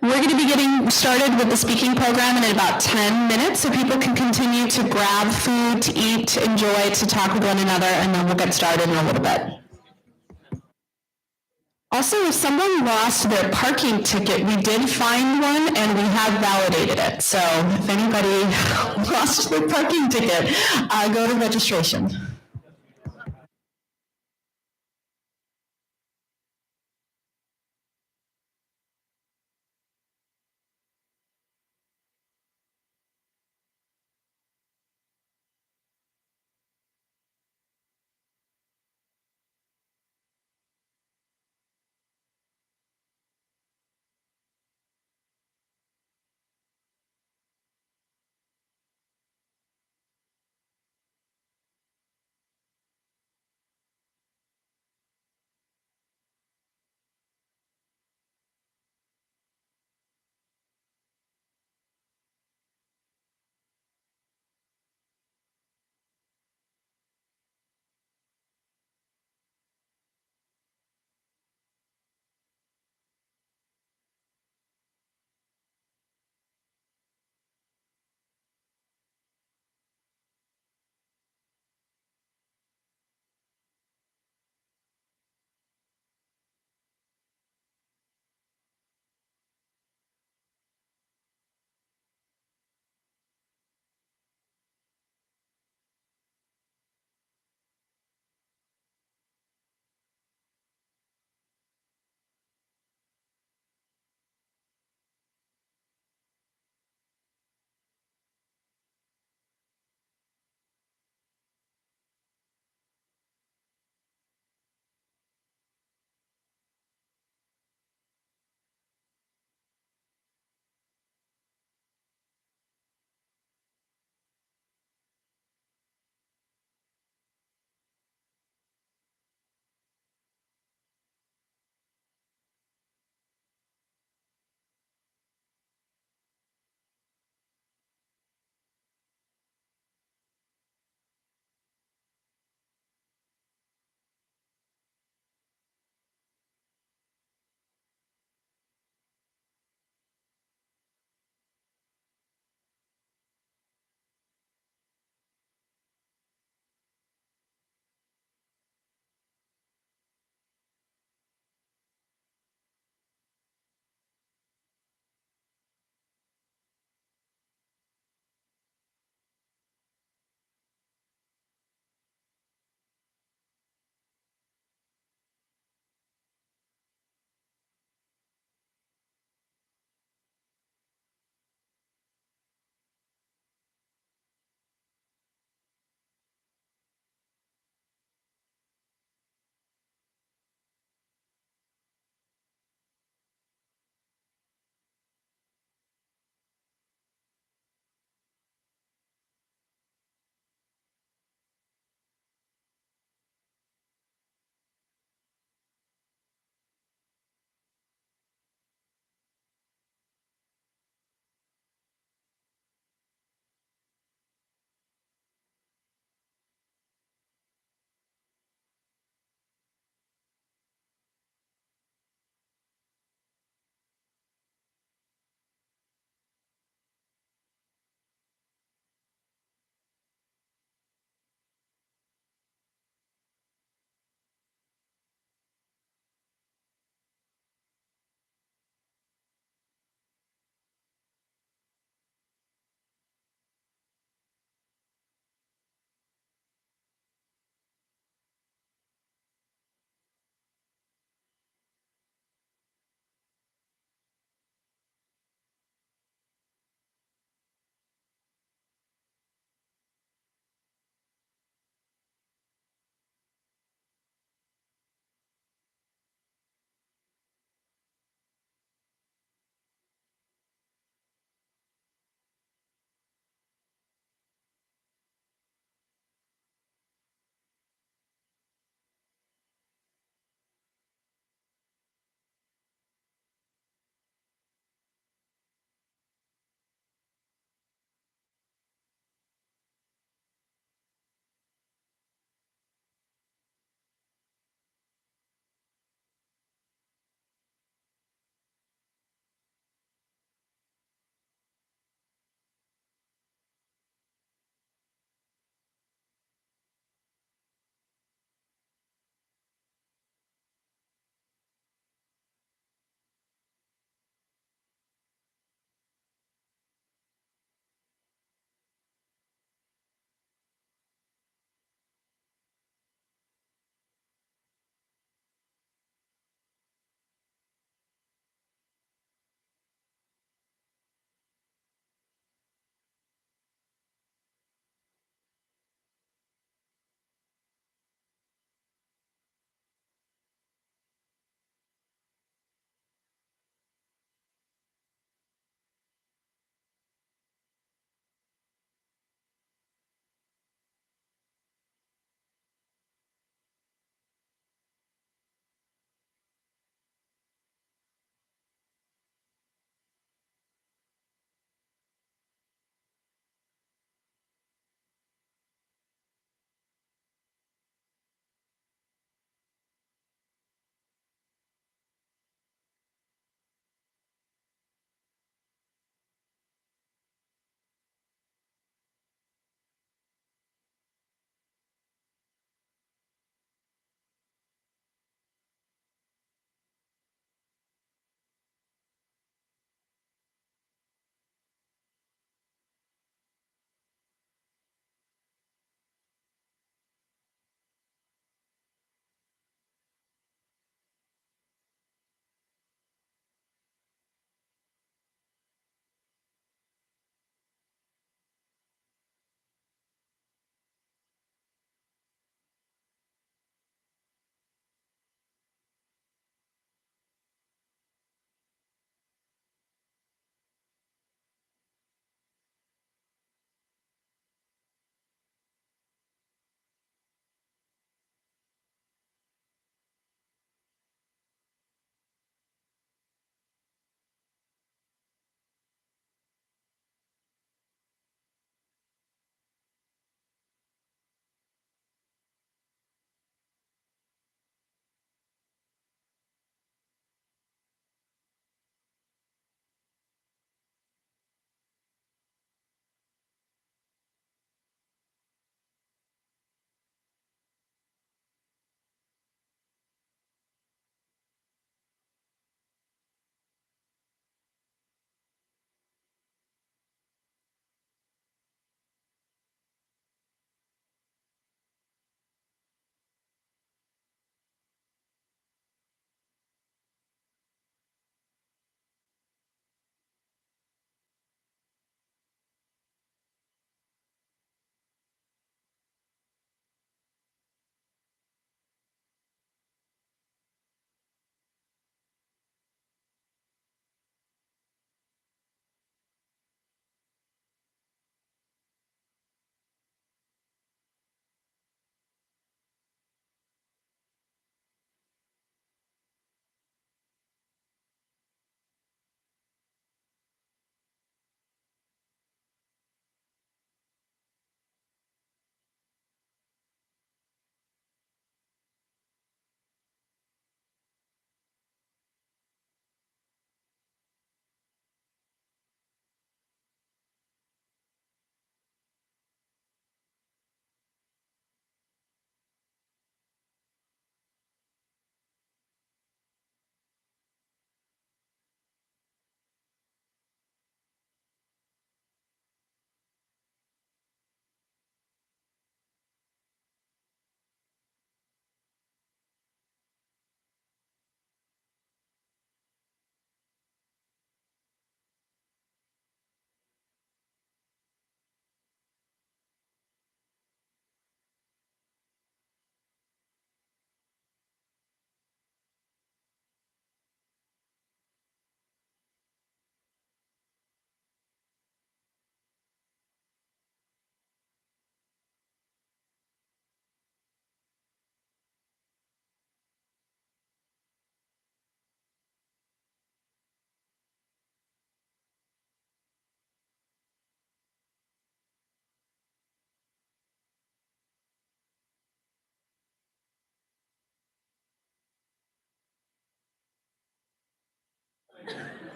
We're going to be getting started with the speaking program in about 10 minutes, so people can continue to grab food, to eat, to enjoy, to talk with one another, and then we'll get started in a little bit. Also, if someone lost their parking ticket, we did find one and we have validated it. So if anybody lost their parking ticket, go to registration.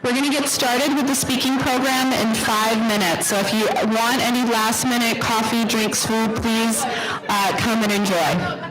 We're going to get started with the speaking program in 5 minutes. So if you want any last minute coffee, drinks, food, please come and enjoy.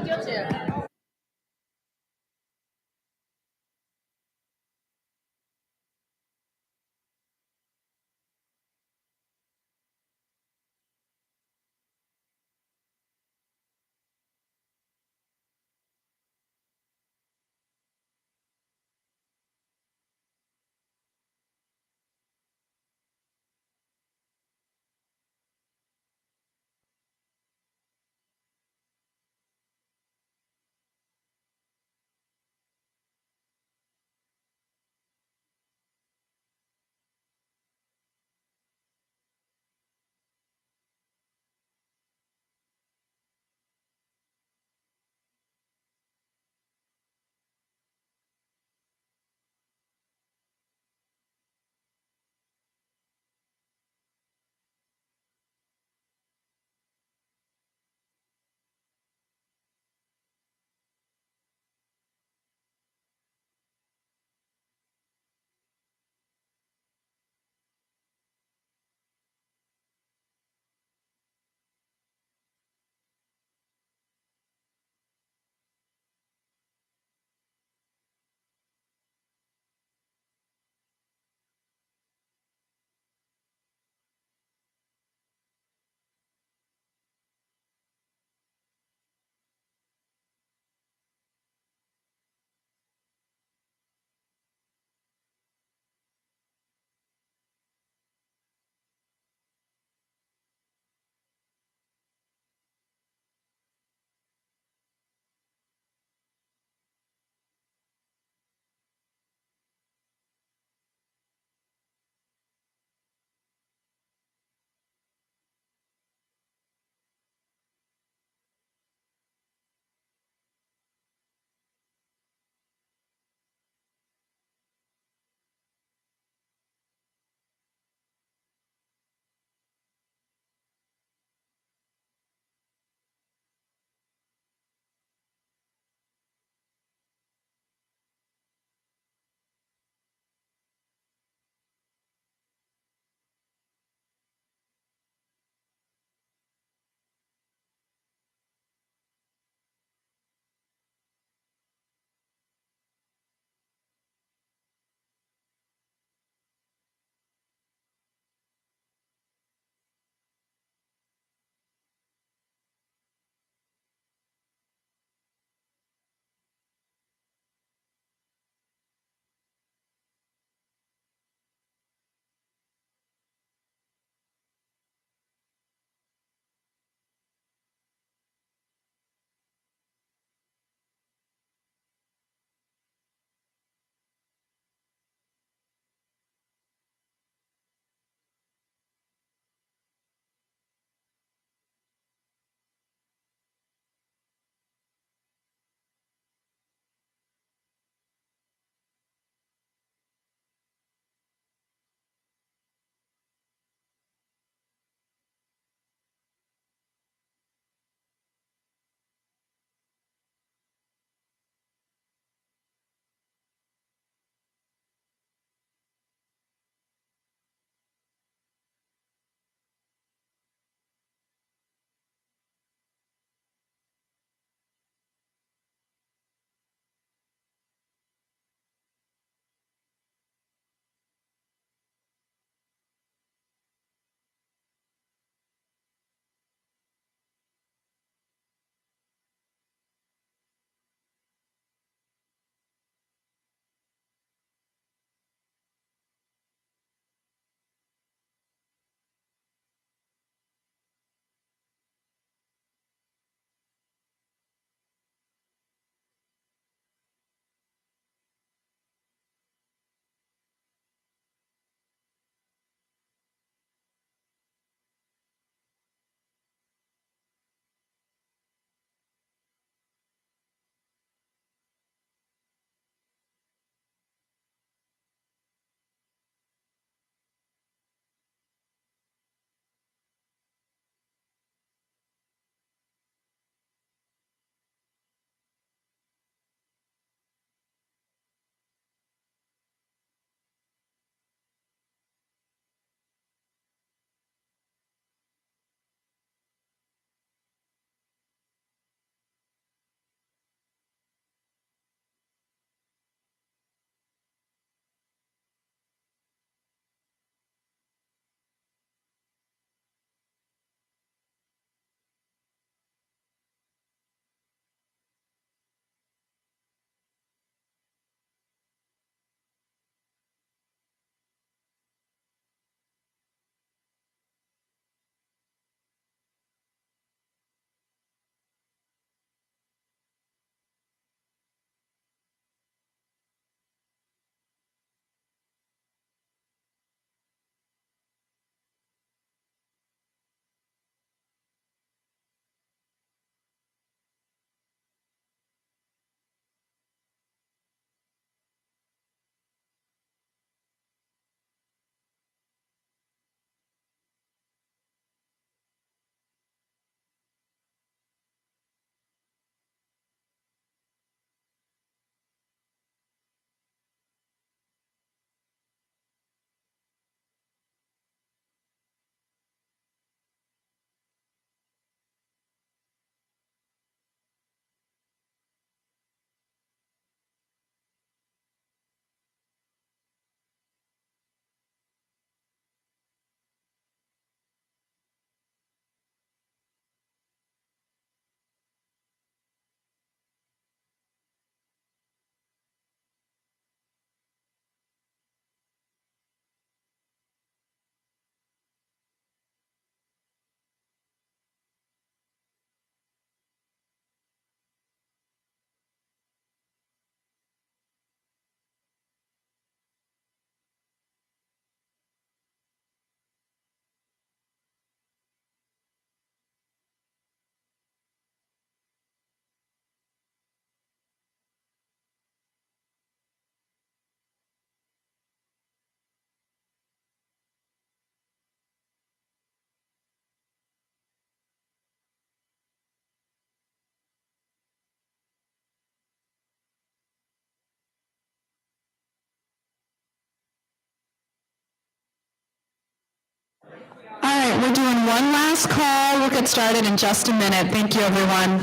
last call. We'll get started in just a minute. Thank you, everyone.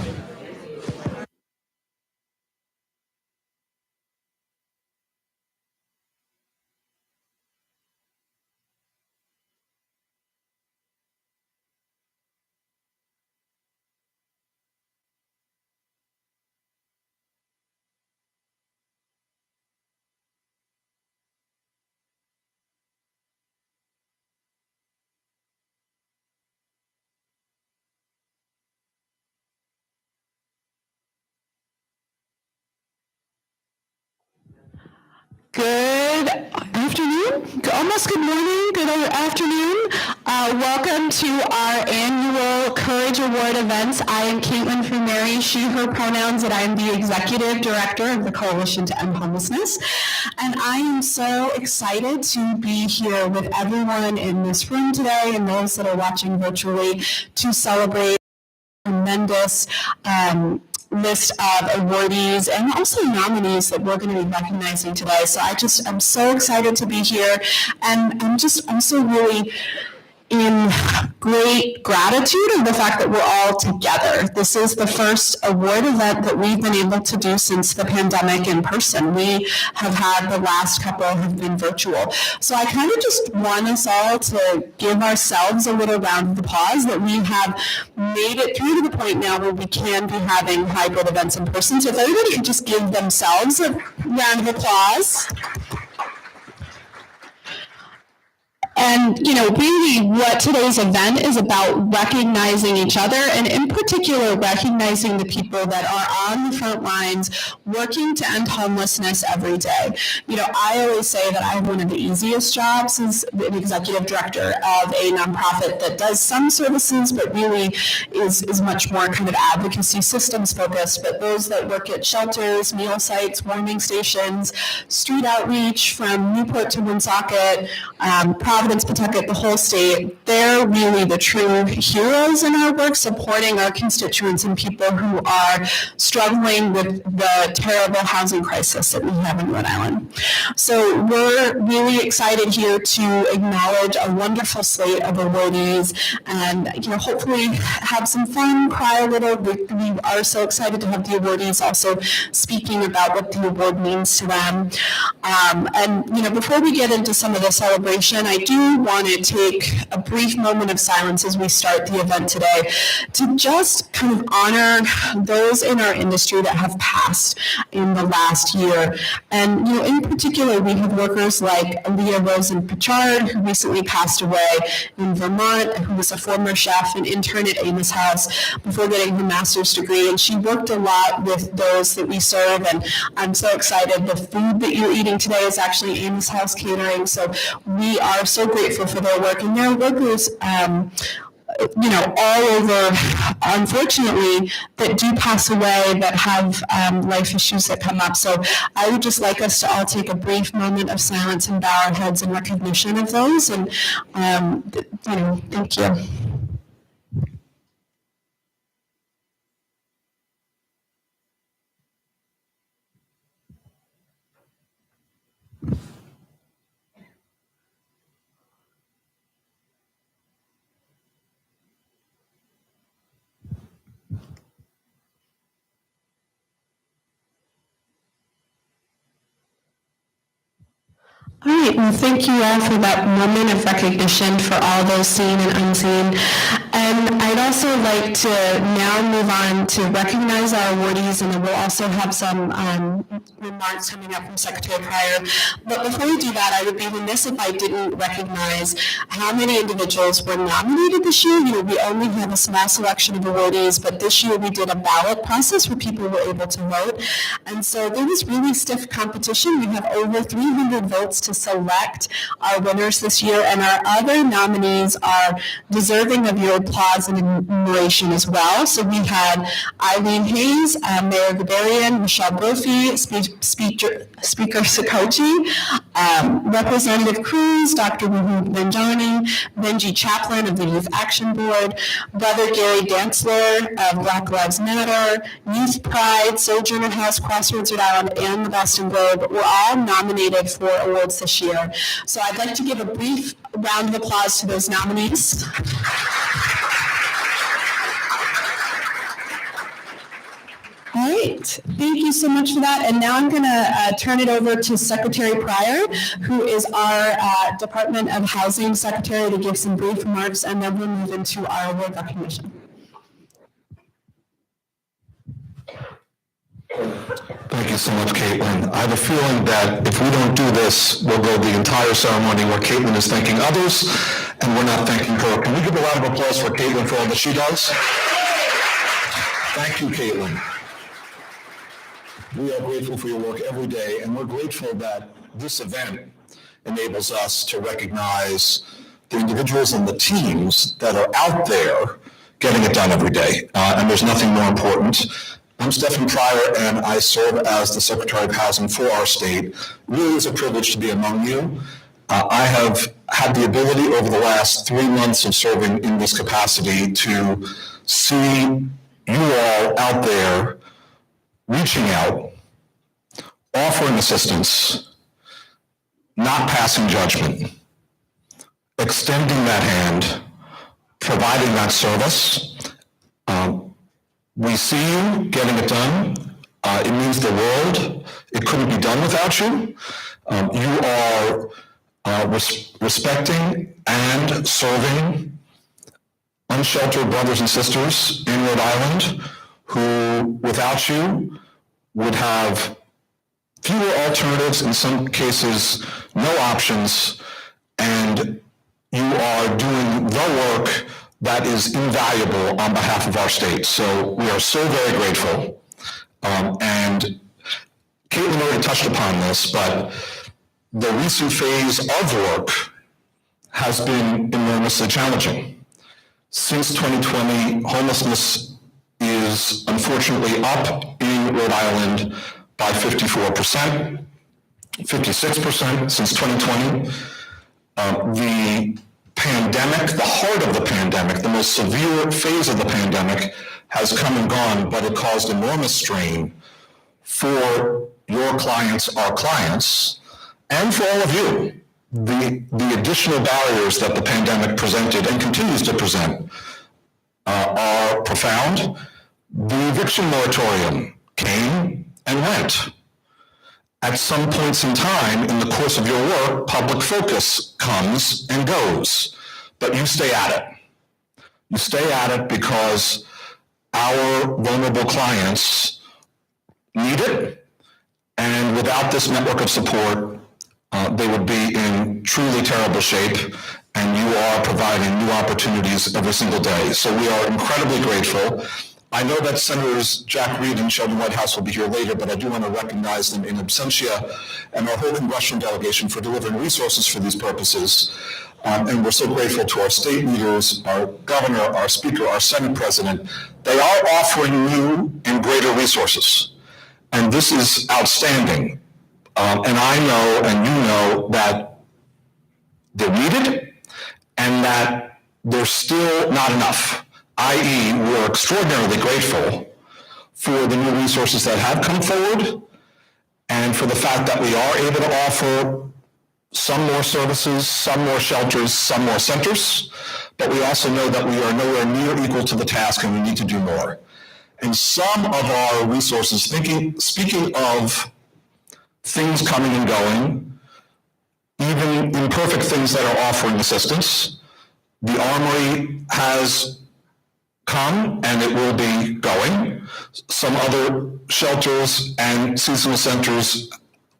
Good afternoon, almost good morning, good afternoon. Welcome to our annual Courage Award events. I am Caitlin Fumeri, she, her pronouns, and I am the Executive Director of the Coalition to End Homelessness. And I am so excited to be here with everyone in this room today and those that are watching virtually to celebrate a tremendous list of awardees and also nominees that we're going to be recognizing today. So I'm so excited to be here, and I'm so really in great gratitude of the fact that we're all together. This is the first award event that we've been able to do since the pandemic in person. We have had the last couple have been virtual. So I kind of just want us all to give ourselves a little round of applause that we have made it through to the point now where we can be having hybrid events in person. So if everybody could just give themselves a round of applause. And, really what today's event is about recognizing each other, and in particular, recognizing the people that are on the front lines working to end homelessness every day. I always say that I have one of the easiest jobs as an executive director of a nonprofit that does some services, but really is much more kind of advocacy systems focused. But those that work at shelters, meal sites, warming stations, street outreach from Newport to Woonsocket, Providence, Pawtucket, the whole state, they're really the true heroes in our work, supporting our constituents and people who are struggling with the terrible housing crisis that we have in Rhode Island. So we're really excited here to acknowledge a wonderful slate of awardees and hopefully have some fun, cry a little. We are so excited to have the awardees also speaking about what the award means to them. And before we get into some of the celebration, I do want to take a brief moment of silence as we start the event today to just kind of honor those in our industry that have passed in the last year. And in particular, we have workers like Aaliyah Rosen Pichard, who recently passed away in Vermont, who was a former chef and intern at Amos House before getting her master's degree. And she worked a lot with those that we serve, and I'm so excited. The food that you're eating today is actually Amos House Catering, so we are so grateful for their work. And there are workers all over, unfortunately, that do pass away, that have life issues that come up. So I would just like us to all take a brief moment of silence and bow our heads in recognition of those. And, thank you. All right, well, thank you all for that moment of recognition for all those seen and unseen. And I'd also like to now move on to recognize our awardees, and then we'll also have some remarks coming up from Secretary Pryor. But before we do that, I would be remiss if I didn't recognize how many individuals were nominated this year. We only have a small selection of awardees, but this year we did a ballot process where people were able to vote. And so there was really stiff competition. We have over 300 votes to select our winners this year, and our other nominees are deserving of your applause and admiration as well. So we had Eileen Hayes, Mayor Gabarian, Michelle Brophy, Speaker Sikochi, Representative Cruz, Dr. Ruhu Benjani, Benji Chaplin of the Youth Action Board, Brother Gary Dantzler of Black Lives Matter, Youth Pride, Sojourner House, Crossroads Rhode Island, and the Boston Globe were all nominated for awards this year. So I'd like to give a brief round of applause to those nominees. All right, thank you so much for that. And now I'm going to turn it over to Secretary Pryor, who is our Department of Housing Secretary, to give some brief remarks, and then we'll move into our award recognition. Thank you so much, Caitlin. I have a feeling that if we don't do this, we'll go the entire ceremony where Caitlin is thanking others, and we're not thanking her. Can we give a round of applause for Caitlin for all that she does? Thank you, Caitlin. We are grateful for your work every day, and we're grateful that this event enables us to recognize the individuals and the teams that are out there getting it done every day. And there's nothing more important. I'm Stephen Pryor, and I serve as the Secretary of Housing for our state. It really is a privilege to be among you. I have had the ability over the last 3 months of serving in this capacity to see you all out there reaching out, offering assistance, not passing judgment, extending that hand, providing that service. We see you getting it done. It means the world. It couldn't be done without you. You are respecting and serving unsheltered brothers and sisters in Rhode Island who, without you, would have fewer alternatives, in some cases, no options, and you are doing the work that is invaluable on behalf of our state. So we are so very grateful. And Caitlin already touched upon this, but the recent phase of work has been enormously challenging. Since 2020, homelessness is unfortunately up in Rhode Island by 54%, 56% since 2020. The pandemic, the heart of the pandemic, the most severe phase of the pandemic has come and gone, but it caused enormous strain for your clients, our clients, and for all of you. The additional barriers that the pandemic presented and continues to present are profound. The eviction moratorium came and went. At some points in time in the course of your work, public focus comes and goes, but you stay at it. You stay at it because our vulnerable clients need it, and without this network of support, they would be in truly terrible shape, and you are providing new opportunities every single day. So we are incredibly grateful. I know that Senators Jack Reed and Sheldon Whitehouse will be here later, but I do want to recognize them in absentia and our whole congressional delegation for delivering resources for these purposes. And we're so grateful to our state leaders, our governor, our speaker, our Senate president. They are offering new and greater resources. And this is outstanding. And I know and you know that they're needed and that they're still not enough. i.e., we're extraordinarily grateful for the new resources that have come forward and for the fact that we are able to offer some more services, some more shelters, some more centers, but we also know that we are nowhere near equal to the task and we need to do more. And some of our resources, speaking of things coming and going, even imperfect things that are offering assistance, the Armory has come and it will be going. Some other shelters and seasonal centers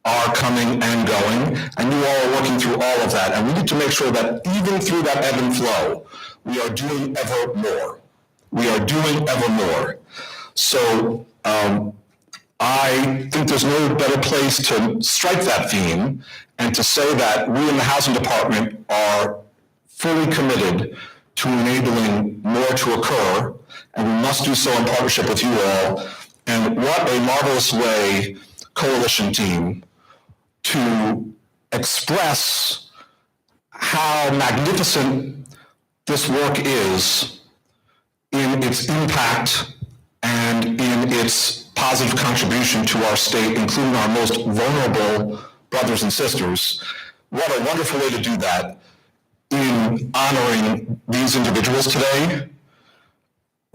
are coming and going, and you all are working through all of that. And we need to make sure that even through that ebb and flow, we are doing ever more. We are doing ever more. So I think there's no better place to strike that theme and to say that we in the Housing Department are fully committed to enabling more to occur, and we must do so in partnership with you all. And what a marvelous way, coalition team, to express how magnificent this work is in its impact and in its positive contribution to our state, including our most vulnerable brothers and sisters. What a wonderful way to do that in honoring these individuals today.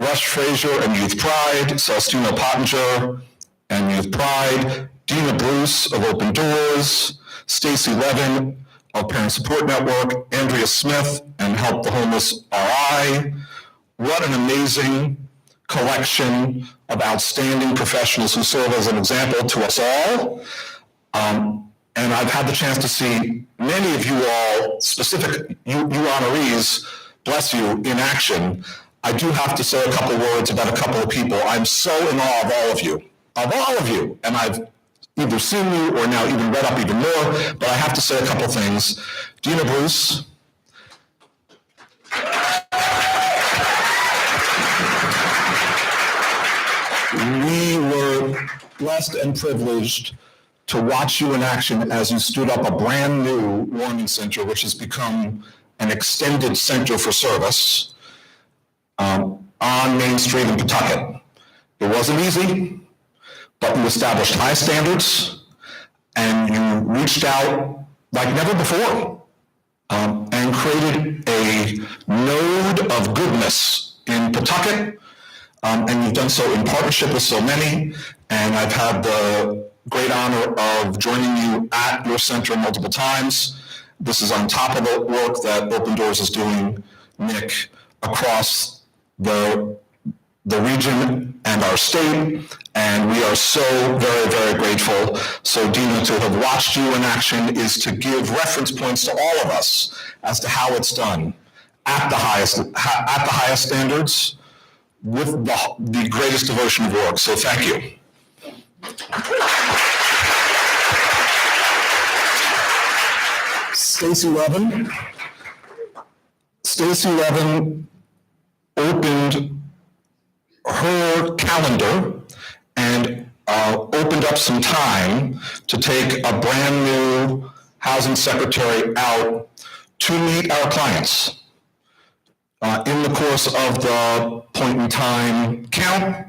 Rush Frazier and Youth Pride, Celestino Pottinger and Youth Pride, Dina Bruce of Open Doors, Stacy Levin of Parent Support Network, Andrea Smith and Help the Homeless RI. What an amazing collection of outstanding professionals who serve as an example to us all. And I've had the chance to see many of you all, you honorees, bless you, in action. I do have to say a couple words about a couple of people. I'm so in awe of all of you. And I've either seen you or now even read up even more, but I have to say a couple things. Dina Bruce. We were blessed and privileged to watch you in action as you stood up a brand new warming center, which has become an extended center for service on Main Street in Pawtucket. It wasn't easy, but you established high standards and you reached out like never before and created a node of goodness in Pawtucket. And you've done so in partnership with so many, and I've had the great honor of joining you at your center multiple times. This is on top of the work that Open Doors is doing, Nick, across the region and our state, and we are so very, very grateful. So Dina, to have watched you in action is to give reference points to all of us as to how it's done at the highest standards, with the greatest devotion of work. So thank you. Stacy Levin opened her calendar and opened up some time to take a brand new housing secretary out to meet our clients. In the course of the point in time count,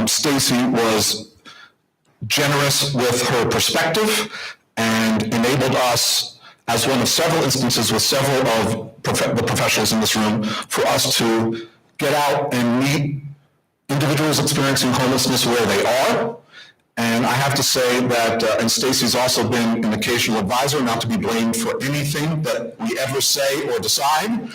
Stacy was generous with her perspective and enabled us, as one of several instances with several of the professionals in this room, for us to get out and meet individuals experiencing homelessness where they are. And I have to say that, and Stacy's also been an occasional advisor, not to be blamed for anything that we ever say or decide,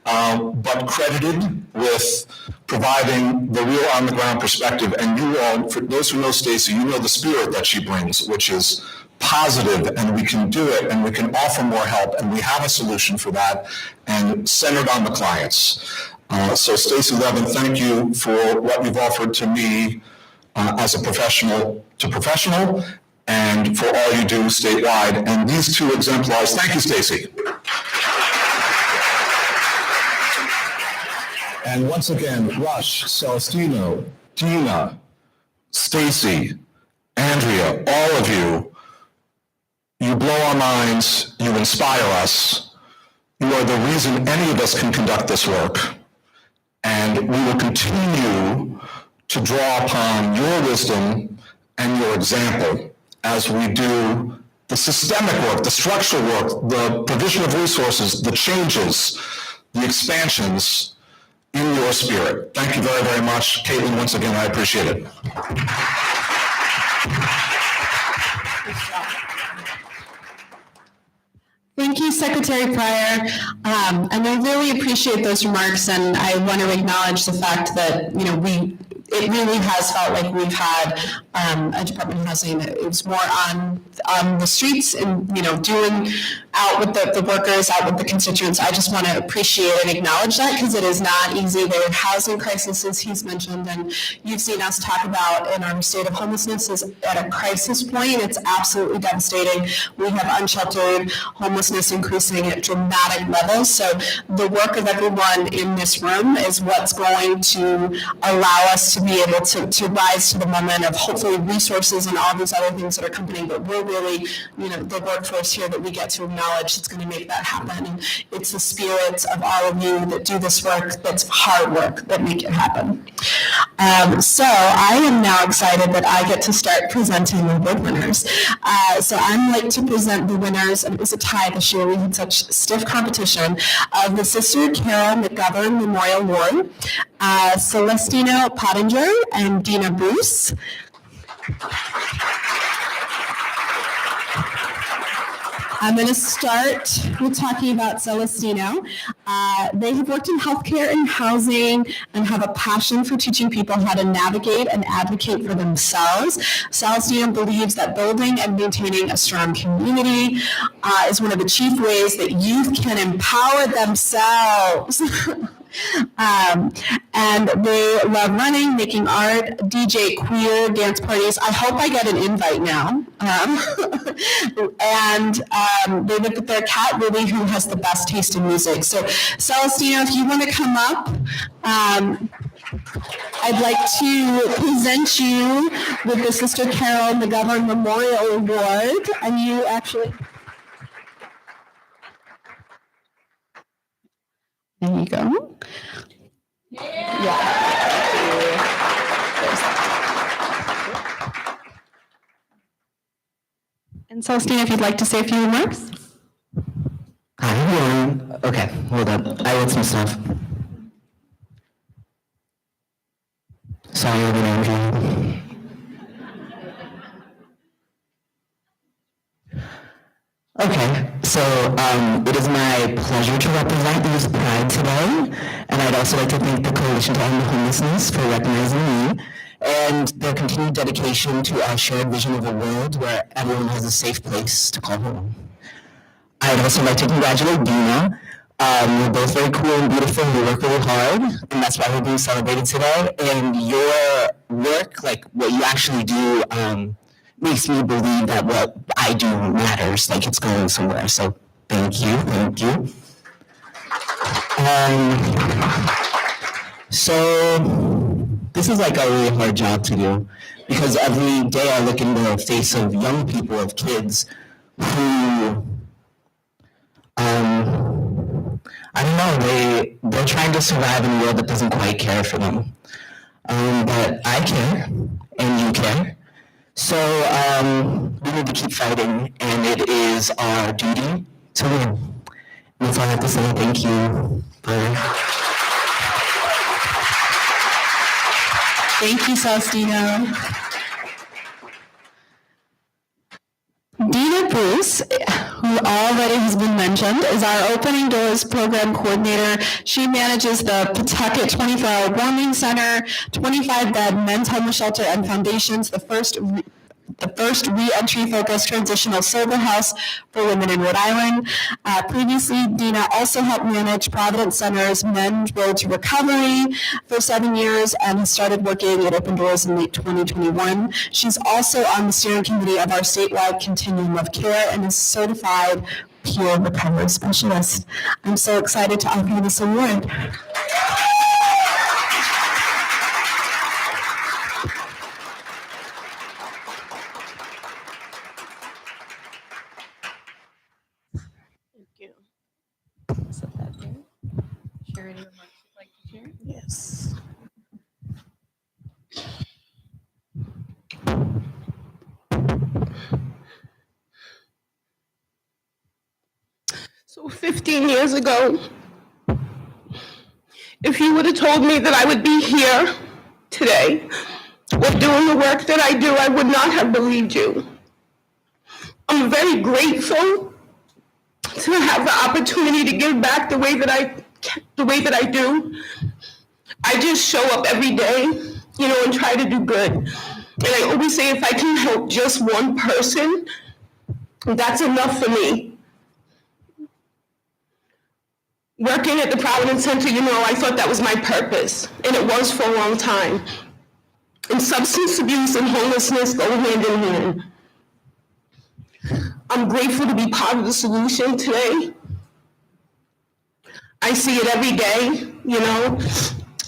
but credited with providing the real on-the-ground perspective. And you all, for those who know Stacy, you know the spirit that she brings, which is positive, and we can do it, and we can offer more help, and we have a solution for that, and centered on the clients. So Stacy Levin, thank you for what you've offered to me as a professional to professional, and for all you do statewide. And these two exemplars, thank you, Stacy. And once again, Rush, Celestino, Dina, Stacy, Andrea, all of you, you blow our minds, you inspire us. You are the reason any of us can conduct this work. And we will continue to draw upon your wisdom and your example as we do the systemic work, the structural work, the provision of resources, the changes, the expansions in your spirit. Thank you very, very much. Caitlin, once again, I appreciate it. Thank you, Secretary Pryor. And I really appreciate those remarks, and I want to acknowledge the fact that, it really has felt like we've had a Department of Housing that is more on the streets and, doing out with the workers, out with the constituents. I just want to appreciate and acknowledge that, because it is not easy. There are housing crises, as he's mentioned, and you've seen us talk about in our state of homelessness is at a crisis point. It's absolutely devastating. We have unsheltered homelessness increasing at dramatic levels. So the work of everyone in this room is what's going to allow us to be able to rise to the moment of hopefully hopefully resources and all these other things that are coming, but we're really, the workforce here that we get to acknowledge that's going to make that happen. And it's the spirits of all of you that do this work, that's hard work, that make it happen. So I am now excited that I get to start presenting the award winners. So I'd like to present the winners, and it was a tie this year, we had such stiff competition, of the Sister Carol McGovern Memorial Award, Celestino Pottinger and Dina Bruce. I'm going to start with talking about Celestino. They have worked in healthcare and housing and have a passion for teaching people how to navigate and advocate for themselves. Celestino believes that building and maintaining a strong community is one of the chief ways that youth can empower themselves. And they love running, making art, DJ, queer, dance parties. I hope I get an invite now. And they live with their cat, Lily, who has the best taste in music. So, Celestino, if you want to come up, I'd like to present you with the Sister Carol McGovern Memorial Award. And you actually... There you go. Yeah. And Celestino, if you'd like to say a few remarks. Hi, everyone. Okay, hold up. I wrote some stuff. Sorry, Andrew. Okay, so it is my pleasure to represent the Youth Pride today, and I'd also like to thank the Coalition to End Homelessness for recognizing me and their continued dedication to our shared vision of a world where everyone has a safe place to call home. I'd also like to congratulate Dina. You're both very cool and beautiful, and you work really hard, and that's why we're being celebrated today. And your work, like what you actually do, makes me believe that what I do matters, like it's going somewhere. So thank you, thank you. So this is like a really hard job to do, because every day I look in the face of young people, of kids who, I don't know, they're trying to survive in a world that doesn't quite care for them. But I care, and you care. So we need to keep fighting, and it is our duty to win. And that's all I have to say. Thank you. Thank you, Celestino. Dina Bruce, who already has been mentioned, is our Opening Doors Program Coordinator. She manages the Pawtucket 24-Hour Warming Center, 25-bed men's homeless shelter and foundations, the first re-entry focused transitional sober house for women in Rhode Island. Previously, Dina also helped manage Providence Center's Men's Road to Recovery for 7 years and has started working at Open Doors in late 2021. She's also on the steering committee of our statewide continuum of care and is certified peer recovery specialist. I'm so excited to offer you this award. Share any remarks you'd like to share? Yes. So 15 years ago, if you would have told me that I would be here today or doing the work that I do, I would not have believed you. I'm very grateful to have the opportunity to give back the way that I do. I just show up every day, and try to do good. And I always say, if I can help just one person, that's enough for me. Working at the Providence Center, I thought that was my purpose, and it was for a long time. And substance abuse and homelessness go hand in hand. I'm grateful to be part of the solution today. I see it every day,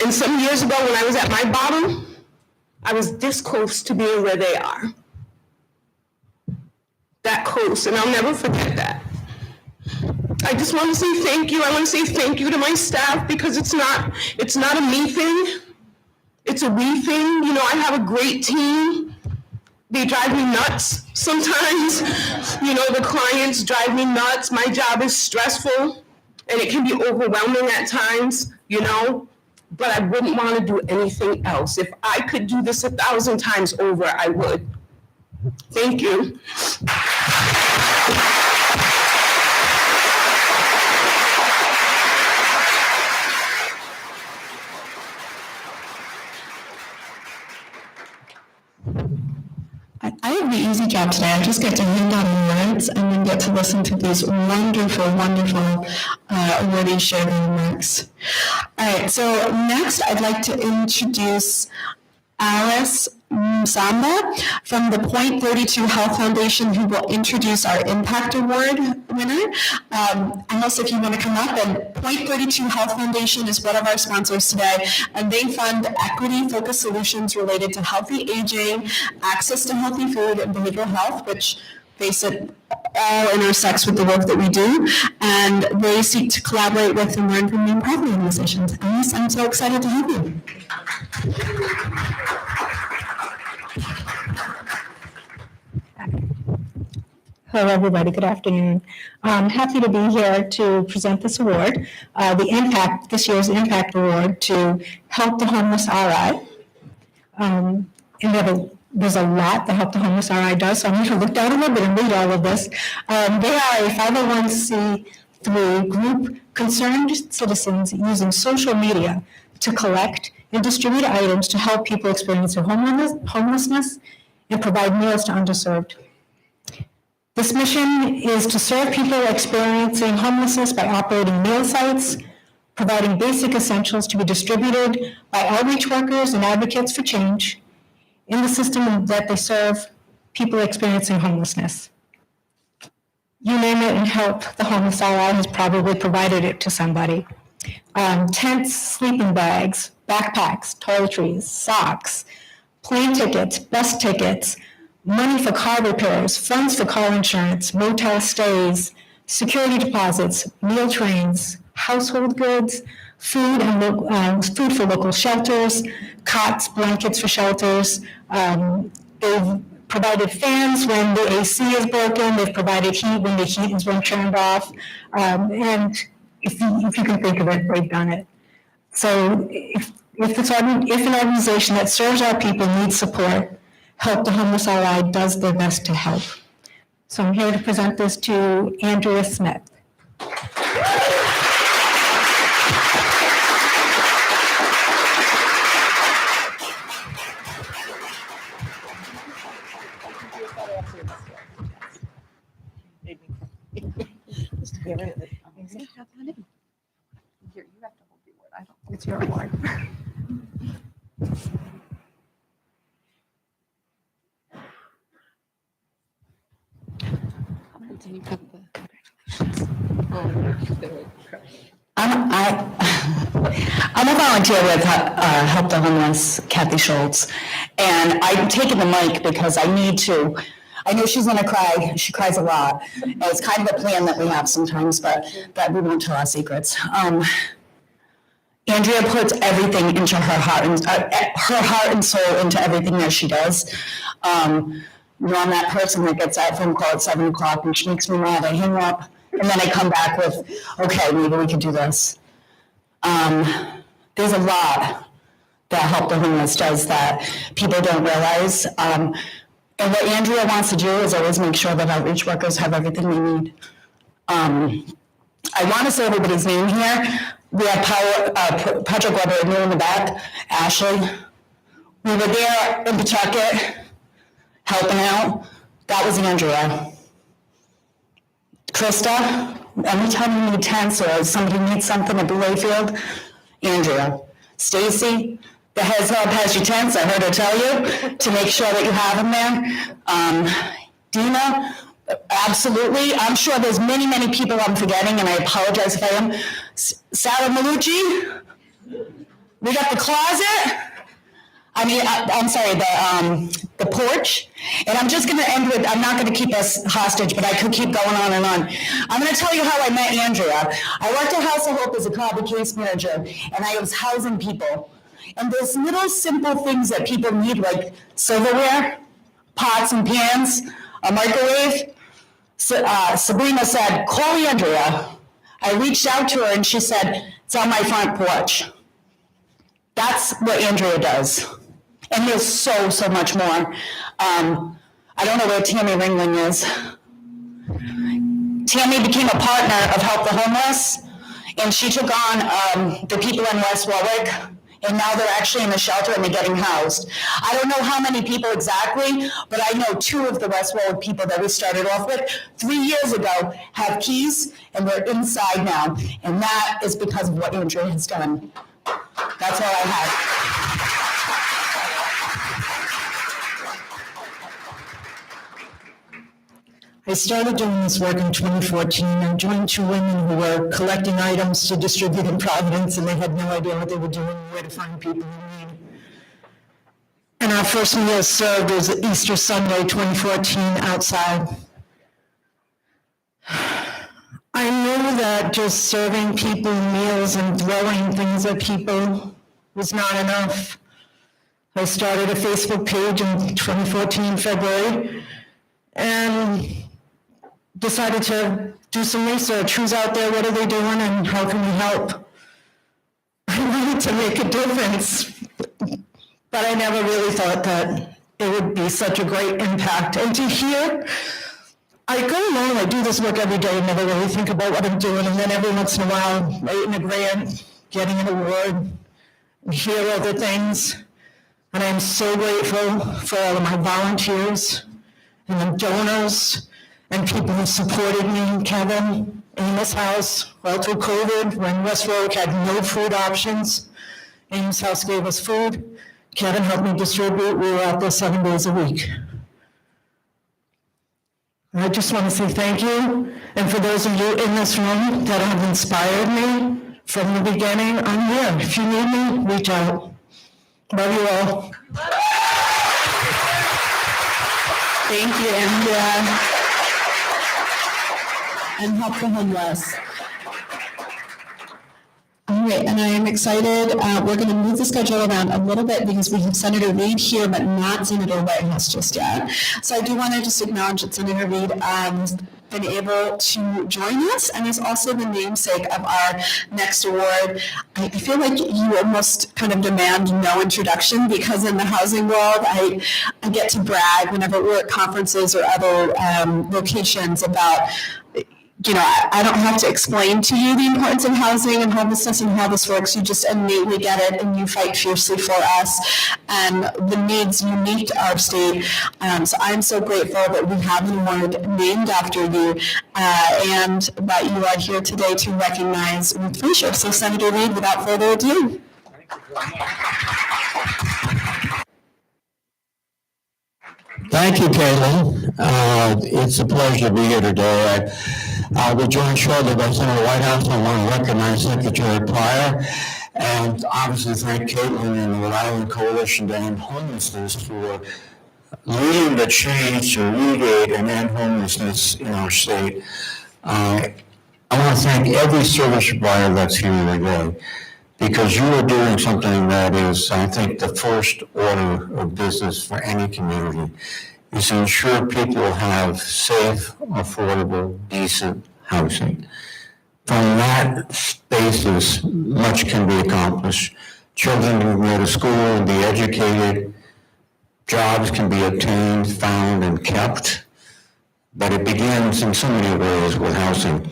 And some years ago when I was at my bottom, I was this close to being where they are. That close, and I'll never forget that. I just want to say thank you. I want to say thank you to my staff, because it's not a me thing. It's a we thing. You know, I have a great team. They drive me nuts sometimes. You know, the clients drive me nuts. My job is stressful, and it can be overwhelming at times, you know, but I wouldn't want to do anything else. If I could do this 1,000 times over, I would. Thank you. I have the easy job today. I just get to hand out awards and then get to listen to these wonderful, wonderful awardees share their remarks. All right, so next I'd like to introduce Alice Samba from the Point 32 Health Foundation, who will introduce our Impact Award winner. Alice, if you want to come up, and Point 32 Health Foundation is one of our sponsors today, and they fund equity-focused solutions related to healthy aging, access to healthy food, and behavioral health, which face it all intersects with the work that we do, and they seek to collaborate with and learn from nonprofit organizations. Alice, I'm so excited to have you. Hello, everybody. Good afternoon. I'm happy to be here to present this award, this year's Impact Award to Help the Homeless RI. And there's a lot that Help the Homeless RI does, so I'm going to look down a little bit and read all of this. They are a 501c3 group concerned citizens using social media to collect and distribute items to help people experiencing homelessness and provide meals to underserved. This mission is to serve people experiencing homelessness by operating meal sites, providing basic essentials to be distributed by outreach workers and advocates for change in the system that they serve people experiencing homelessness. You name it, and Help the Homeless RI has probably provided it to somebody. Tents, sleeping bags, backpacks, toiletries, socks, plane tickets, bus tickets, money for car repairs, funds for car insurance, motel stays, security deposits, meal trains, household goods, food for local shelters, cots, blankets for shelters. They've provided fans when the AC is broken. They've provided heat when the heat has been turned off. And if you can think of it, they've done it. So if an organization that serves our people needs support, Help the Homeless RI does their best to help. So I'm here to present this to Andrea Smith. It's your award. I'm a volunteer with Help the Homeless, Kathy Schultz, and I'm taking the mic because I need to. I know she's gonna cry. She cries a lot. And it's kind of a plan that we have sometimes, but that we won't tell our secrets. Andrea puts everything into her heart and soul into everything that she does. You know, I'm that person that gets that phone call at 7 o'clock and she makes me mad. I hang up and then I come back with, okay, maybe we could do this. There's a lot that Help the Homeless does that people don't realize. And what Andrea wants to do is always make sure that outreach workers have everything they need. I want to say everybody's name here. We have Patrick Weber and you in the back, Ashley. We were there in Pawtucket helping out. That was Andrea. Krista, anytime you need tents or somebody needs something at Belayfield, Andrea. Stacy, the heads up has your tents, I heard her tell you, to make sure that you have them there. Dina, absolutely. I'm sure there's many, many people I'm forgetting, and I apologize if I am. Sarah Malucci, we got the closet. I'm sorry, the porch. And I'm just gonna end with, I'm not gonna keep us hostage, but I could keep going on and on. I'm gonna tell you how I met Andrea. I worked at House of Hope as a Cobb case manager, and I was housing people. And there's little simple things that people need, like silverware, pots and pans, a microwave. Sabrina said, call Andrea. I reached out to her and she said, it's on my front porch. That's what Andrea does. And there's so, so much more. I don't know where Tammy Ringling is. Tammy became a partner of Help the Homeless, and she took on the people in West Warwick, and now they're actually in the shelter and they're getting housed. I don't know how many people exactly, but I know 2 of the West Warwick people that we started off with 3 years ago have keys, and they're inside now, and that is because of what Andrea has done. That's all I have. I started doing this work in 2014. I joined 2 women who were collecting items to distribute in Providence, and they had no idea what they were doing, where to find people in need. And our first meal served was Easter Sunday, 2014, outside. I knew that just serving people meals and throwing things at people was not enough. I started a Facebook page in 2014, February, and decided to do some research. Who's out there, what are they doing, and how can we help? I wanted to make a difference, but I never really thought that it would be such a great impact. And to hear, I go along, I do this work every day and never really think about what I'm doing, and then every once in a while, writing a grant, getting an award, and hear other things. And I'm so grateful for all of my volunteers and the donors and people who supported me, Kevin, Amos House, all through COVID, when West Warwick had no food options. Amos House gave us food. Kevin helped me distribute. We were out there 7 days a week. I just want to say thank you. And for those of you in this room that have inspired me from the beginning, I'm here. If you need me, reach out. Love you all. Thank you, Andrea. And Help the Homeless. All right, and I am excited. We're going to move the schedule around a little bit because we have Senator Reid here, but not Senator Whitehouse just yet. So I do want to just acknowledge that Senator Reid has been able to join us and is also the namesake of our next award. I feel like you almost kind of demand no introduction because in the housing world, I get to brag whenever we're at conferences or other locations about, you know, I don't have to explain to you the importance of housing and homelessness and how this works. You just innately get it and you fight fiercely for us and the needs unique to our state. So I'm so grateful that we have an award named after you and that you are here today to recognize Ruth Frazier. So Senator Reid, without further ado. Thank you, Caitlin. It's a pleasure to be here today. I'll be joined shortly by Senator Whitehouse. I want to recognize Secretary Pryor and obviously thank Caitlin and the Rhode Island Coalition to End Homelessness for leading the change to alleviate and end homelessness in our state. I want to thank every service provider that's here today, because you are doing something that is, I think, the first order of business for any community, is to ensure people have safe, affordable, decent housing. From that basis, much can be accomplished. Children can go to school and be educated. Jobs can be obtained, found, and kept. But it begins in so many ways with housing.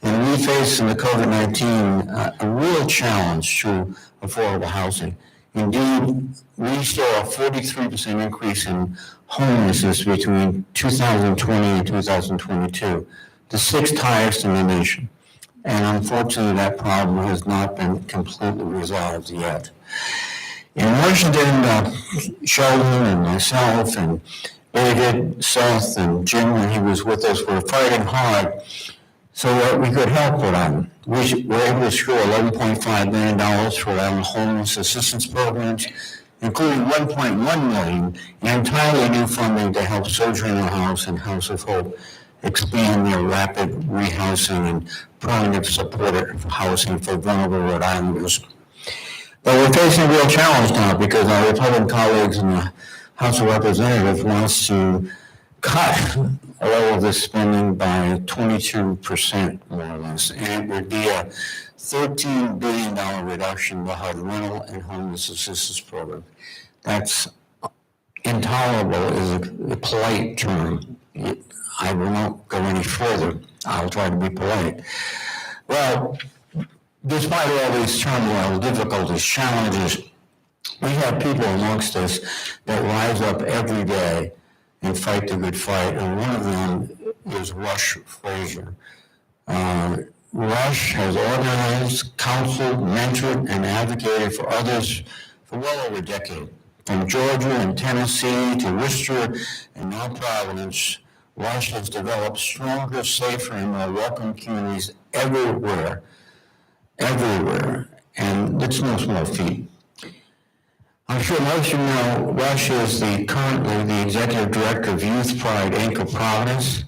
And we face in the COVID-19 a real challenge to affordable housing. Indeed, we saw a 43% increase in homelessness between 2020 and 2022, the 6th highest in the nation. And unfortunately, that problem has not been completely resolved yet. In Washington, Sheldon and myself and David, Seth, and Jim, when he was with us, were fighting hard so that we could help with them. We were able to secure $11.5 million for our homeless assistance programs, including $1.1 million in entirely new funding to help Sojourner House and House of Hope expand their rapid rehousing and permanent supportive housing for vulnerable Rhode Islanders. But we're facing a real challenge now because our Republican colleagues in the House of Representatives wants to cut all of this spending by 22%, more or less, and it would be a $13 billion reduction in the HUD rental and homeless assistance program. That's intolerable is a polite term. I will not go any further. I'll try to be polite. Well, despite all these turmoil, difficulties, challenges, we have people amongst us that rise up every day and fight the good fight, and one of them is Rush Frazier. Rush has organized, counseled, mentored, and advocated for others for well over a decade. From Georgia and Tennessee to Worcester and now Providence, Rush has developed stronger, safer, and more welcome communities everywhere, and it's no small feat. I'm sure most of you know Rush is currently the Executive Director of Youth Pride, Inc. of Providence.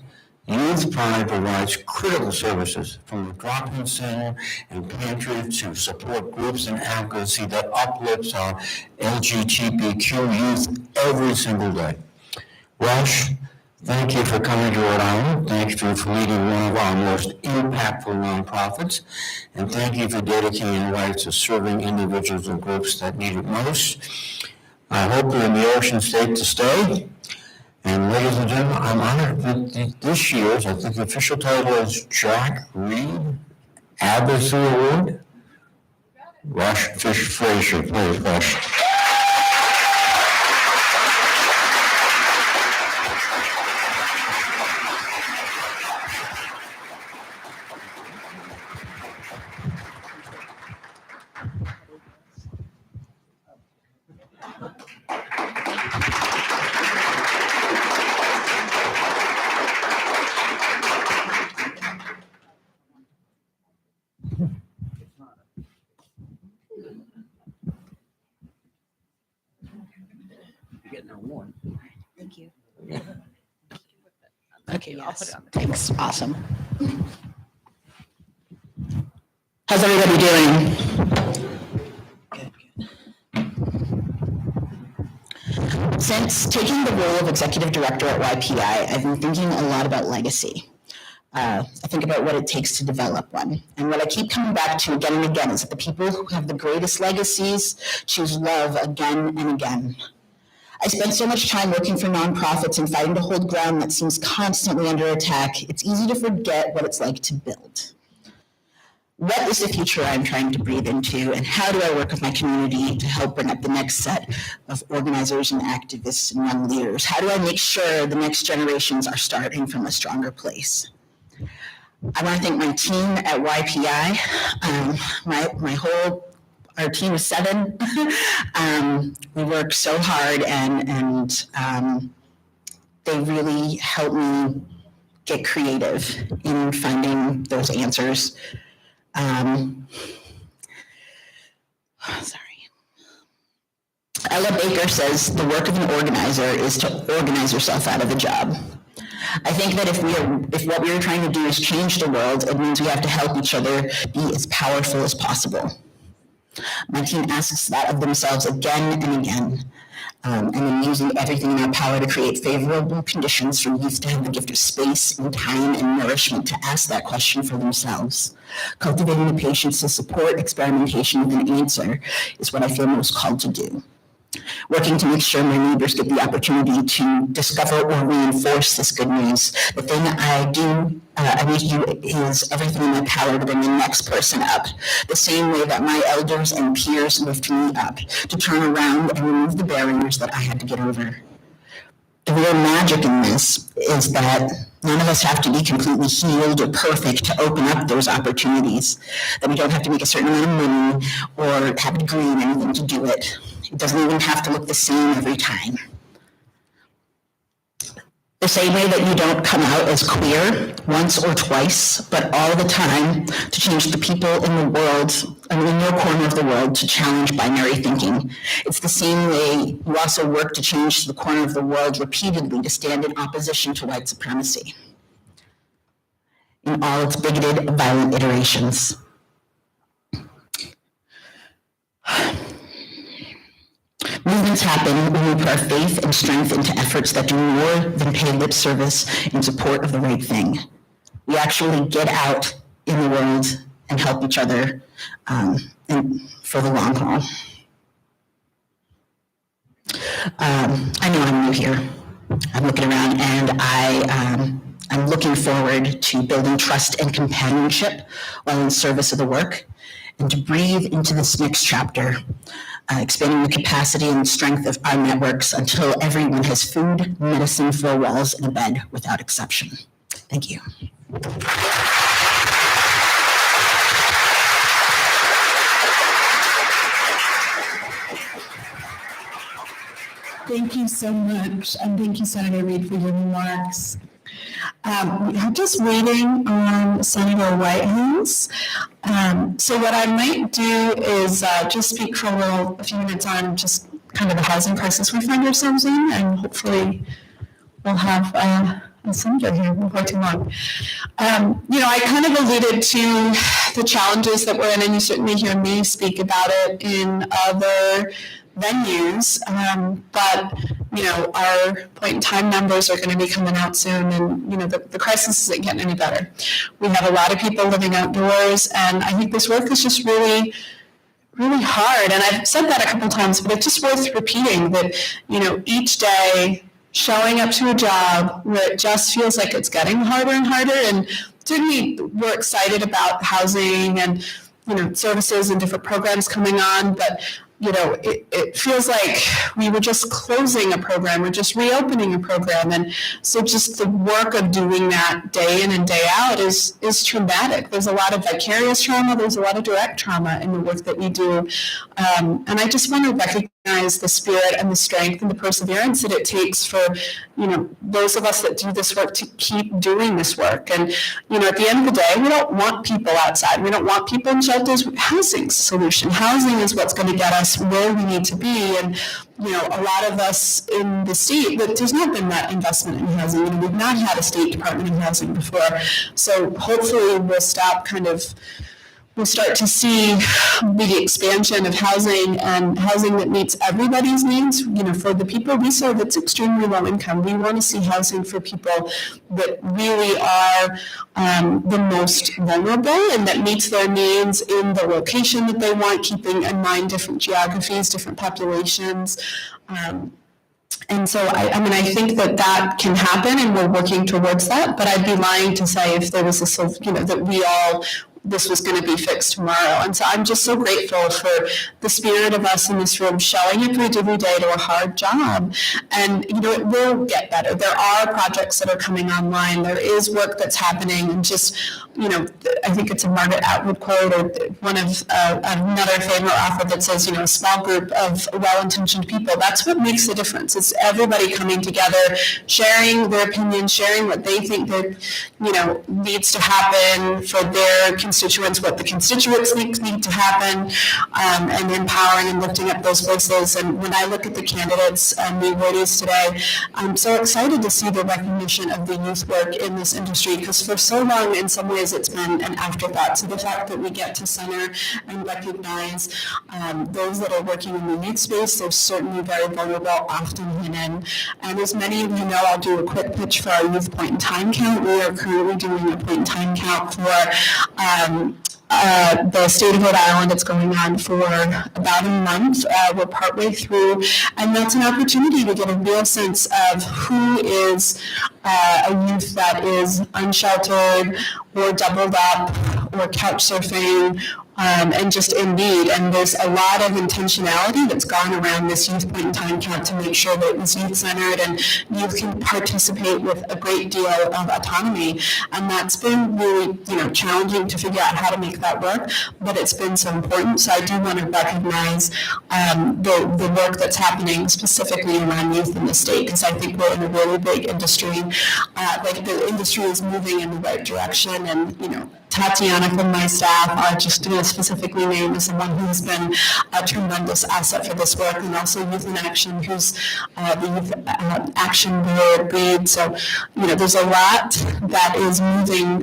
Youth Pride provides critical services from the drop-in center and pantry to support groups and advocacy that uplifts our LGBTQ youth every single day. Rush, thank you for coming to Rhode Island. Thank you for leading one of our most impactful nonprofits. And thank you for dedicating your life to serving individuals and groups that need it most. I hope you're in the Ocean State to stay. And ladies and gentlemen, I'm honored that this year's, I think the official title is Jack Reed Advocacy Award. Rush Frazier, please, Rush. Thank you. Okay, yes. I'll put it on the table. Thanks. Awesome. How's everybody doing? Good. Since taking the role of executive director at YPI, I've been thinking a lot about legacy. I think about what it takes to develop one. And what I keep coming back to again and again is that the people who have the greatest legacies choose love again and again. I spent so much time working for nonprofits and fighting to hold ground that seems constantly under attack. It's easy to forget what it's like to build. What is the future I'm trying to breathe into, and how do I work with my community to help bring up the next set of organizers and activists and young leaders? How do I make sure the next generations are starting from a stronger place? I want to thank my team at YPI, our team of 7. We work so hard and they really help me get creative in finding those answers. Ella Baker says the work of an organizer is to organize yourself out of a job. I think that if what we are trying to do is change the world, it means we have to help each other be as powerful as possible. My team asks that of themselves again and again, and then using everything in our power to create favorable conditions for youth to have the gift of space and time and nourishment to ask that question for themselves. Cultivating the patience to support experimentation with an answer is what I feel most called to do. Working to make sure my neighbors get the opportunity to discover or reinforce this good news. The thing I need to do is everything in my power to bring the next person up, the same way that my elders and peers lift me up, to turn around and remove the barriers that I had to get over. The real magic in this is that none of us have to be completely healed or perfect to open up those opportunities, that we don't have to make a certain amount of money or have a degree in anything to do it. It doesn't even have to look the same every time. The The same way that you don't come out as queer once or twice, but all the time to change the people in the world, and in your corner of the world, to challenge binary thinking. It's the same way you also work to change the corner of the world repeatedly to stand in opposition to white supremacy in all its bigoted, violent iterations. Movements happen when we put our faith and strength into efforts that do more than pay lip service in support of the right thing. We actually get out in the world and help each other and for the long haul. I know I'm new here. I'm looking around, and I'm looking forward to building trust and companionship while in service of the work, and to breathe into this next chapter, expanding the capacity and strength of our networks until everyone has food, medicine, 4 walls, and a bed without exception. Thank you. Thank you so much, and thank you, Senator Reid, for your remarks. I'm just waiting on Senator Whitehouse. So what I might do is just speak for a few minutes on just kind of the housing crisis we find ourselves in, and hopefully we'll have a senator here before too long. I kind of alluded to the challenges that we're in, and you certainly hear me speak about it in other venues, but our point in time numbers are going to be coming out soon, and the crisis isn't getting any better. We have a lot of people living outdoors, and I think this work is just really, really hard. And I've said that a couple times, but it's just worth repeating that each day showing up to a job where it just feels like it's getting harder and harder. And certainly we're excited about housing and services and different programs coming on, but it feels like we were just closing a program or just reopening a program. And so just the work of doing that day in and day out is traumatic. There's a lot of vicarious trauma. There's a lot of direct trauma in the work that we do. And I just want to recognize the spirit and the strength and the perseverance that it takes for, those of us that do this work to keep doing this work. And, at the end of the day, we don't want people outside. We don't want people in shelters. Housing's a solution. Housing is what's going to get us where we need to be. And, a lot of us in the state, there's not been that investment in housing. We've not had a state department of housing before. So hopefully we'll start to see the expansion of housing and housing that meets everybody's needs. For the people we serve, it's extremely low income. We want to see housing for people that really are the most vulnerable and that meets their needs in the location that they want, keeping in mind different geographies, different populations. And so, I think that can happen, and we're working towards that. But I'd be lying to say if there was this was going to be fixed tomorrow. And so I'm just so grateful for the spirit of us in this room showing up every day to a hard job. And, it will get better. There are projects that are coming online. There is work that's happening. And just, I think it's a Margaret Atwood quote or one of another favorite author that says, a small group of well-intentioned people. That's what makes the difference. It's everybody coming together, sharing their opinions, sharing what they think that, needs to happen for their constituents, what the constituents think need to happen, and empowering and lifting up those voices. And when I look at the candidates and the awardees today, I'm so excited to see the recognition of the youth work in this industry, because for so long, in some ways, it's been an afterthought. So the fact that we get to center and recognize those that are working in the youth space, they're certainly very vulnerable, often hidden. And as many of you know, I'll do a quick pitch for our youth point in time count. We are currently doing a point in time count for the state of Rhode Island. It's going on for about a month. We're partway through, and that's an opportunity to get a real sense of who is a youth that is unsheltered or doubled up or couch surfing and just in need. And there's a lot of intentionality that's gone around this youth point in time count to make sure that it's youth-centered and youth can participate with a great deal of autonomy. And that's been really, challenging to figure out how to make that work, but it's been so important. So I do want to recognize the work that's happening specifically around youth in the state, because I think we're in a really big industry. The industry is moving in the right direction, and Tatiana from my staff, just to specifically name, is someone who's been a tremendous asset for this work, and also Youth in Action, who's the Youth Action Board lead. So, there's a lot that is moving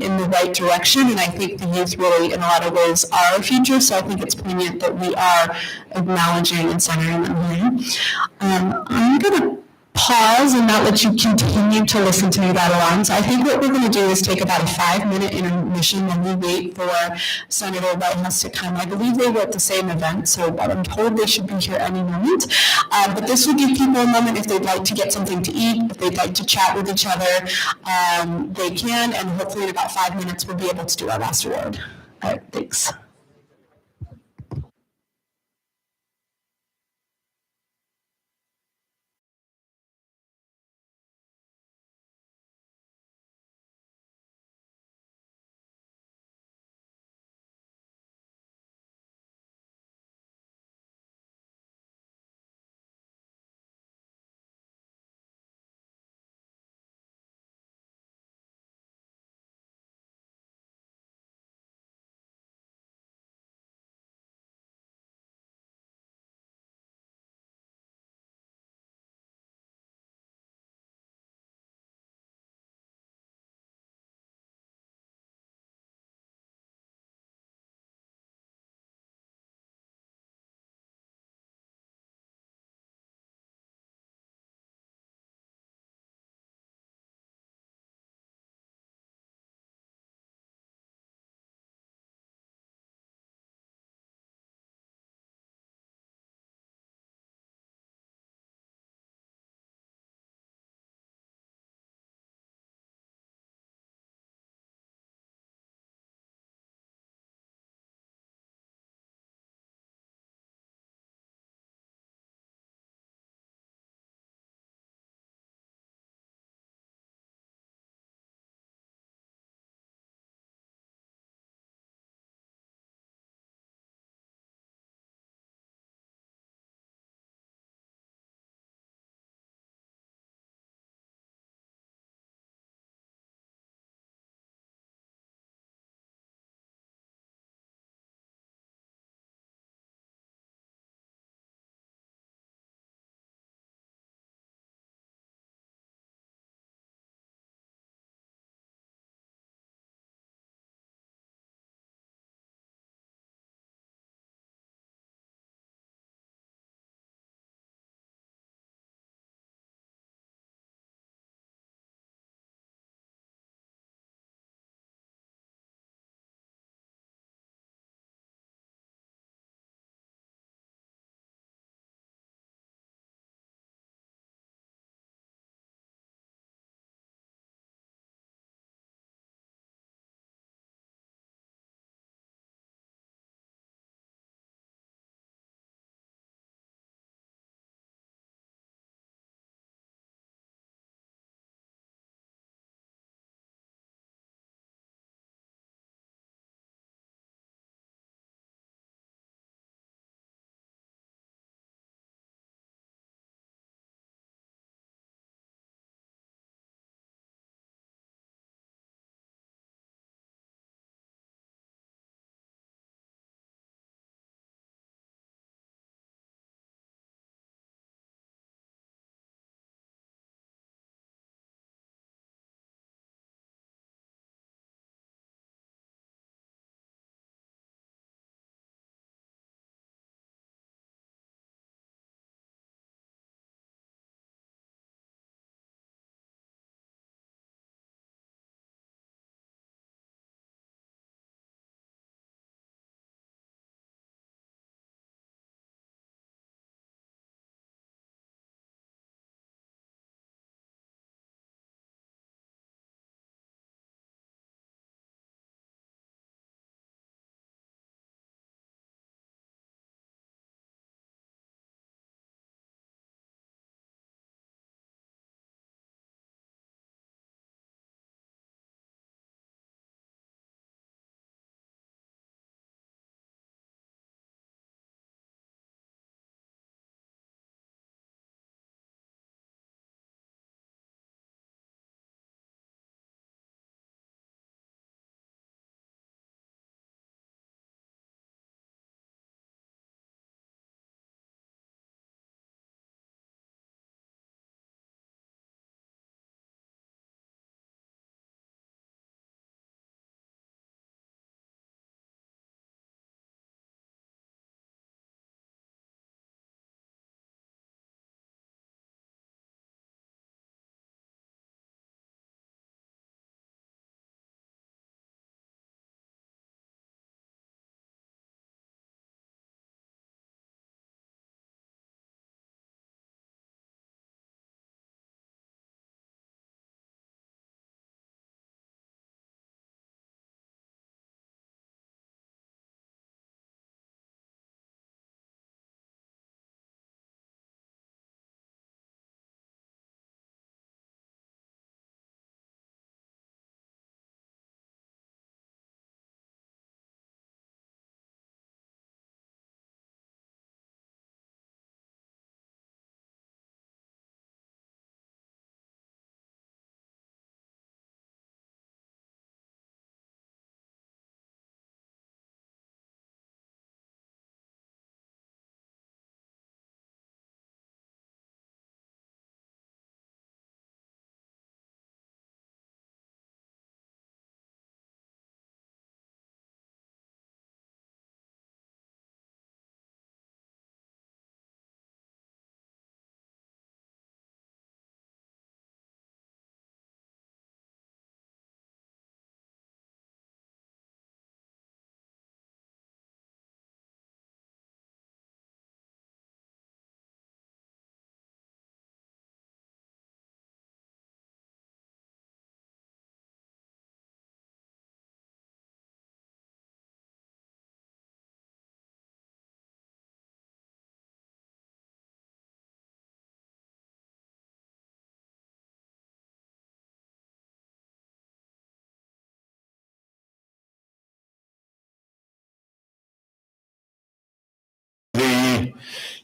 in the right direction, and I think the youth really, in a lot of ways, are our future. So I think it's poignant that we are acknowledging and centering them here. I'm going to pause and not let you continue to listen to me that along. So I think what we're going to do is take about a 5-minute intermission while we wait for Senator Whitehouse to come. I believe they were at the same event, so I'm told they should be here any moment. But this will give people a moment if they'd like to get something to eat, if they'd like to chat with each other, they can, and hopefully in about 5 minutes we'll be able to do our last award. All right, thanks.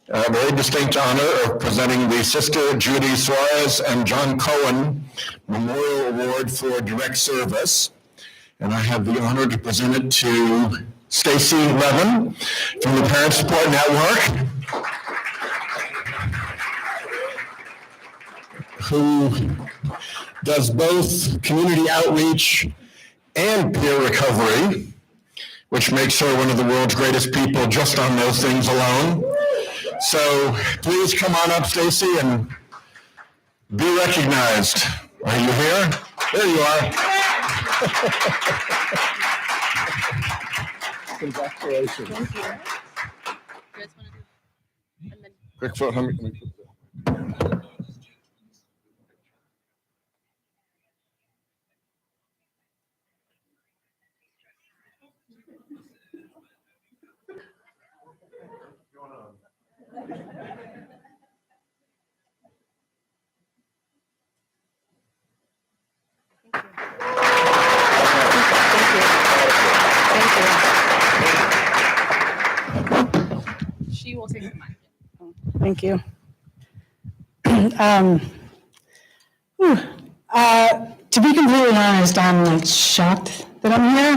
very distinct honor of presenting the Sister Judy Suarez and John Cohen Memorial Award for Direct Service. And I have the honor to present it to Stacy Levin from the Parent Support Network, who does both community outreach and peer recovery, which makes her one of the world's greatest people just on those things alone. So please come on up, Stacy, and be recognized. Are you here? There you are. Congratulations. Thank you. Quick photo. How many? She will take the mic. Thank you. To be completely honest, I'm like shocked that I'm here.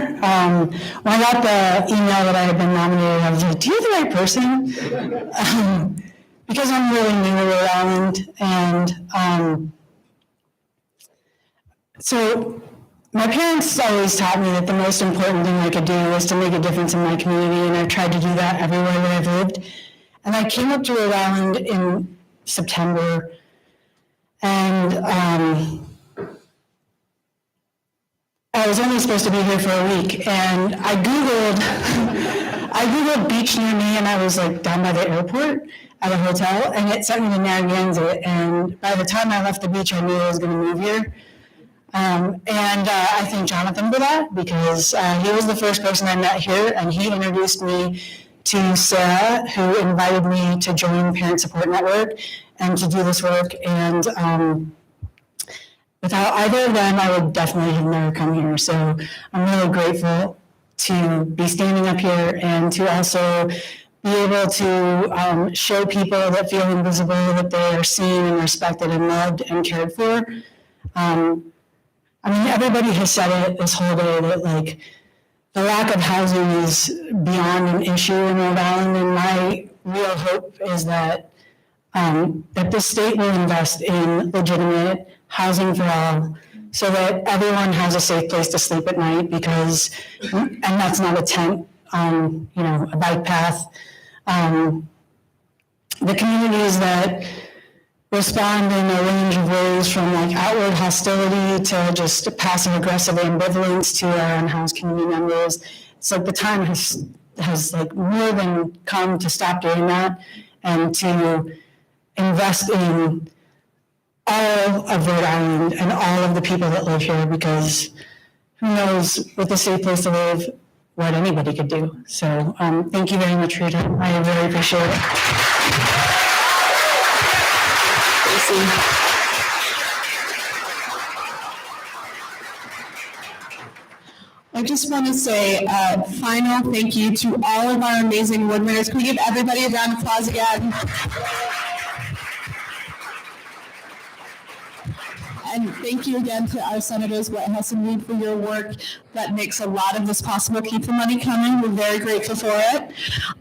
When I got the email that I had been nominated, I was like, do you have the right person? Because I'm really new to Rhode Island, and so my parents always taught me that the most important thing I could do was to make a difference in my community, and I've tried to do that everywhere that I've lived. And I came up to Rhode Island in September, and I was only supposed to be here for a week, and I Googled beach near me, and I was like down by the airport at a hotel, and it sent me to Narragansett, and by the time I left the beach, I knew I was going to move here. I thank Jonathan for that, because he was the first person I met here, and he introduced me to Sarah, who invited me to join Parent Support Network and to do this work. And without either of them, I would definitely have never come here. So I'm really grateful to be standing up here and to also be able to show people that feel invisible that they are seen and respected and loved and cared for. I mean, everybody has said it this whole day that like the lack of housing is beyond an issue in Rhode Island, and my real hope is that that the state will invest in legitimate housing for all, so that everyone has a safe place to sleep at night. Because, and that's not a tent, a bike path. The communities that respond in a range of ways, from like outward hostility to just passive aggressive ambivalence to our unhoused community members. It's like the time has like more than come to stop doing that and to invest in all of Rhode Island and all of the people that live here, because who knows, with a safe place to live, what anybody could do. So thank you very much for your time. I really appreciate it. I just want to say a final thank you to all of our amazing award winners. Can we give everybody a round of applause again? And thank you again to our senators, Whitehouse and Reed, for your work that makes a lot of this possible. Keep the money coming. We're very grateful for it.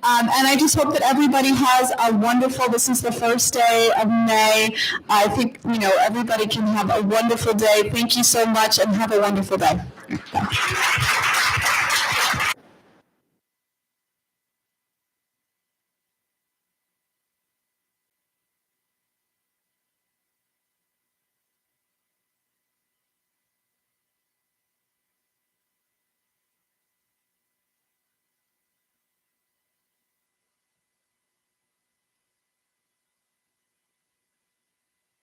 And I just hope that everybody has a wonderful, this is the first day of May. I think, everybody can have a wonderful day. Thank you so much and have a wonderful day. Bye.